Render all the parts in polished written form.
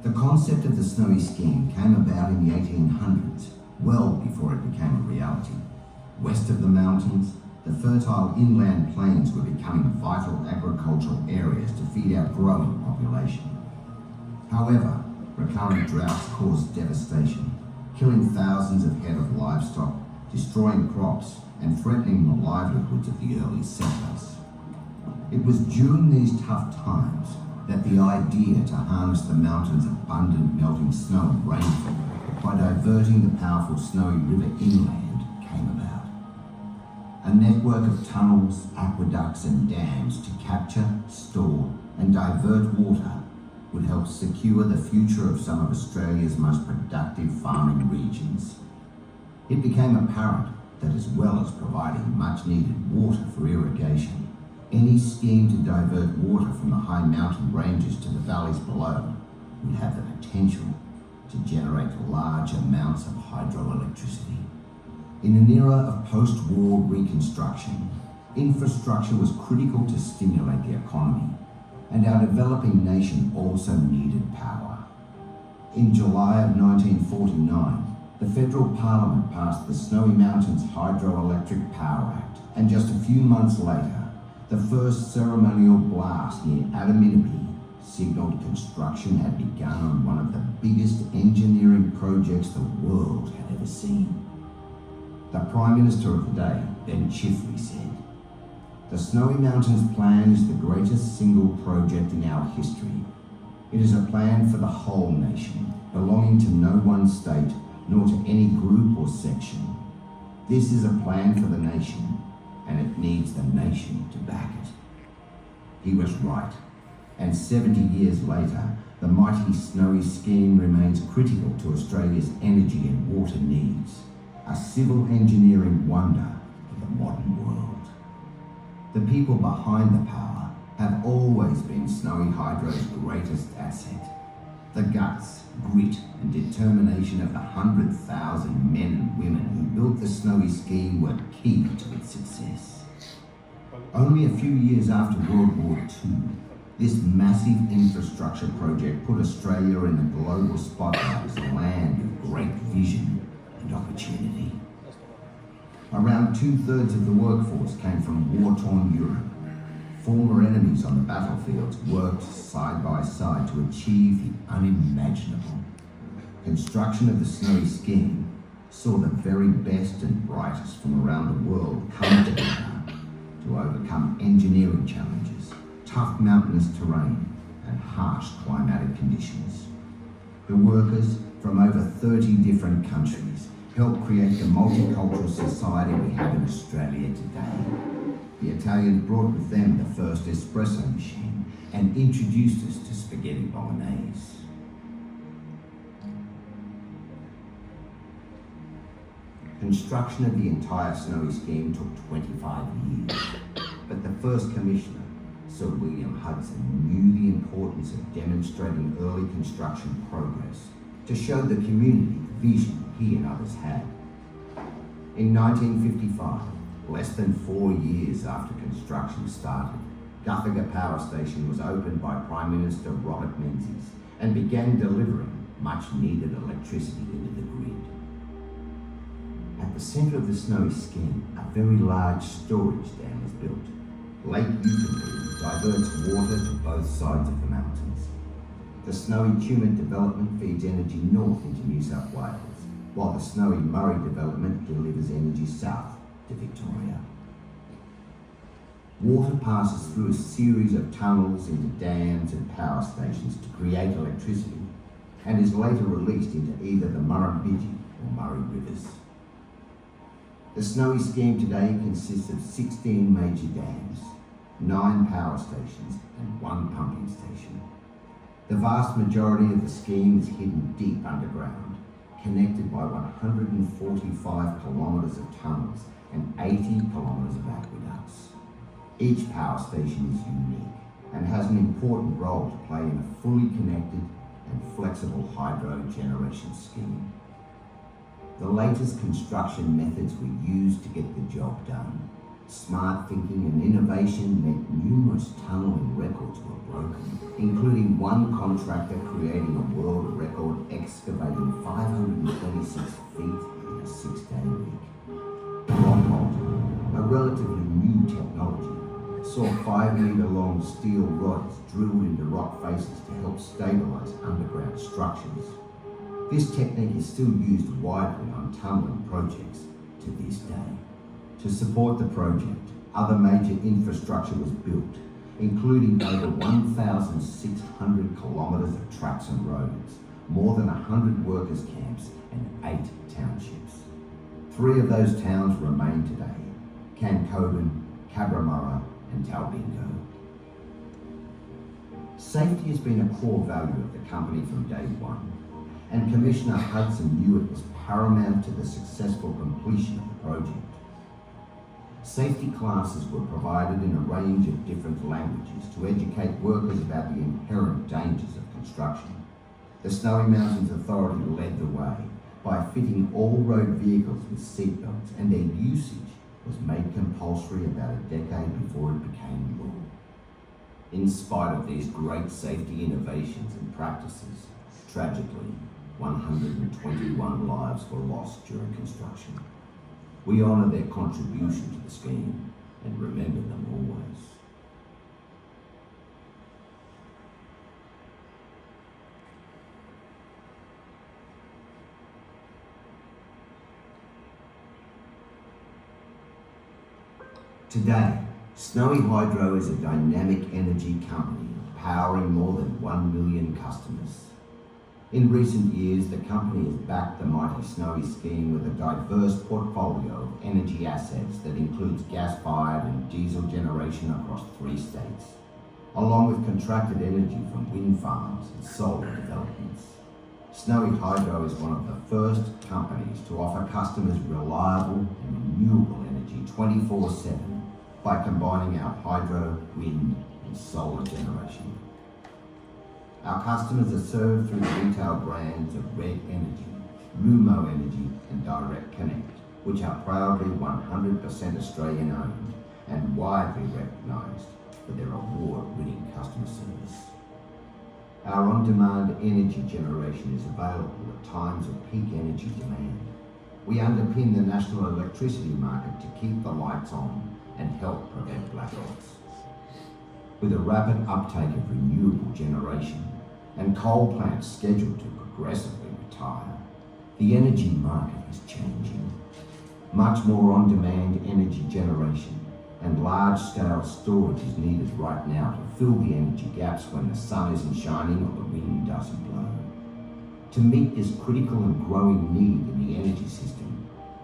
The concept of the Snowy Scheme came about in the 1800s, well before it became a reality. West of the mountains, the fertile inland plains were becoming vital agricultural areas to feed our growing population. However, recurrent droughts caused devastation, killing thousands of head of livestock, destroying crops, and threatening the livelihoods of the early settlers. It was during these tough times that the idea to harness the mountain's abundant melting snow and rainfall by diverting the powerful Snowy River inland came about. A network of tunnels, aqueducts and dams to capture, store and divert water would help secure the future of some of Australia's most productive farming regions. It became apparent that as well as providing much needed water for irrigation, any scheme to divert water from the high mountain ranges to the valleys below would have the potential to generate large amounts of hydroelectricity. In an era of post-war reconstruction, infrastructure was critical to stimulate the economy, and our developing nation also needed power. In July of 1949, the Federal Parliament passed the Snowy Mountains Hydroelectric Power Act, and just a few months later, the first ceremonial blast near Adaminaby signalled construction had begun on one of the biggest engineering projects the world had ever seen. The Prime Minister of the day, Ben Chifley, said, "The Snowy Mountains Plan is the greatest single project in our history. It is a plan for the whole nation, belonging to no one state, nor to any group or section. This is a plan for the nation, and it needs the nation to back it." He was right, and 70 years later, the mighty Snowy Scheme remains critical to Australia's energy and water needs, a civil engineering wonder of the modern world. The people behind the power have always been Snowy Hydro's greatest asset. The guts, grit and determination of the 100,000 men and women who built the Snowy Scheme were key to its success. Only a few years after World War II, this massive infrastructure project put Australia in the global spotlight as a land of great vision and opportunity. Around 2/3 of the workforce came from war-torn Europe. Former enemies on the battlefields worked side by side to achieve the unimaginable. Construction of the Snowy Scheme saw the very best and brightest from around the world come together to overcome engineering challenges, tough mountainous terrain, and harsh climatic conditions. The workers from over 30 different countries helped create the multicultural society we have in Australia today. The Italians brought with them the first espresso machine and introduced us to spaghetti bolognese. Construction of the entire Snowy Scheme took 25 years, but the first commissioner, Sir William Hudson, knew the importance of demonstrating early construction progress to show the community the vision he and others had. In 1955, less than 4 years after construction started, Guthaga Power Station was opened by Prime Minister Robert Menzies and began delivering much needed electricity into the grid. At the centre of the Snowy Scheme, a very large storage dam was built. Lake Eucaliptus diverts water to both sides of the mountains. The Snowy Tumut development feeds energy north into New South Wales, while the Snowy Murray development delivers energy south to Victoria. Water passes through a series of tunnels into dams and power stations to create electricity, and is later released into either the Murrumbidgee or Murray rivers. The Snowy Scheme today consists of 16 major dams, 9 power stations and 1 pumping station. The vast majority of the scheme is hidden deep underground, connected by 145 kilometres of tunnels and 80 kilometres of aqueducts. Each power station is unique and has an important role to play in a fully connected and flexible hydro generation scheme. The latest construction methods were used to get the job done. Smart thinking and innovation meant numerous tunnelling records were broken, including one contractor creating a world record excavating 526 feet in a 6-day week. Rockbolt, a relatively new technology, saw 5-metre-long steel rods drilled into rock faces to help stabilise underground structures. This technique is still used widely on tunnelling projects to this day. To support the project, other major infrastructure was built, including over 1,600 kilometres of tracks and roads, more than 100 workers' camps and 8 townships. 3 of those towns remain today: Cancoban, Cabramurra and Talbingo. Safety has been a core value of the company from day one, and Commissioner Hudson knew it was paramount to the successful completion of the project. Safety classes were provided in a range of different languages to educate workers about the inherent dangers of construction. The Snowy Mountains Authority led the way by fitting all road vehicles with seatbelts, and their usage was made compulsory about a decade before it became law. In spite of these great safety innovations and practices, tragically, 121 lives were lost during construction. We honour their contribution to the scheme and remember them always. Today, Snowy Hydro is a dynamic energy company powering more than 1 million customers. In recent years, the company has backed the mighty Snowy scheme with a diverse portfolio of energy assets that includes gas-fired and diesel generation across 3 states, along with contracted energy from wind farms and solar developments. Snowy Hydro is one of the first companies to offer customers reliable and renewable energy 24/7 by combining our hydro, wind and solar generation. Our customers are served through the retail brands of Red Energy, Lumo Energy and Direct Connect, which are proudly 100% Australian owned and widely recognised for their award-winning customer service. Our on-demand energy generation is available at times of peak energy demand. We underpin the national electricity market to keep the lights on and help prevent blackouts. With a rapid uptake of renewable generation and coal plants scheduled to progressively retire, the energy market is changing. Much more on-demand energy generation and large-scale storage is needed right now to fill the energy gaps when the sun isn't shining or the wind doesn't blow. To meet this critical and growing need in the energy system,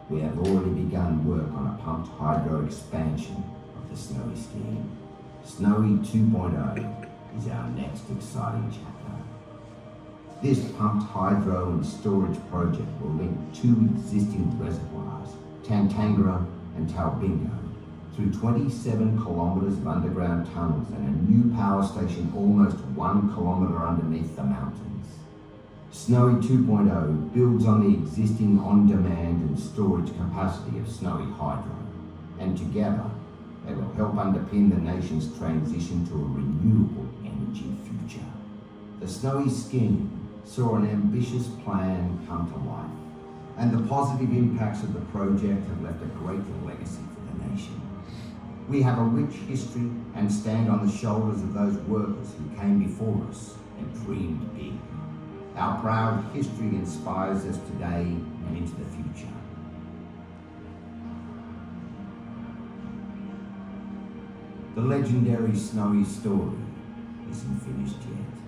we have already begun work on a pumped hydro expansion of the Snowy scheme. Snowy 2.0 is our next exciting chapter. This pumped hydro and storage project will link 2 existing reservoirs, Tantangara and Talbingo, through 27 kilometres of underground tunnels and a new power station almost 1 kilometre underneath the mountains. Snowy 2.0 builds on the existing on-demand and storage capacity of Snowy Hydro, and together they will help underpin the nation's transition to a renewable energy future. The Snowy scheme saw an ambitious plan come to life, and the positive impacts of the project have left a great legacy for the nation. We have a rich history and stand on the shoulders of those workers who came before us and dreamed big. Our proud history inspires us today and into the future. The legendary Snowy story isn't finished yet.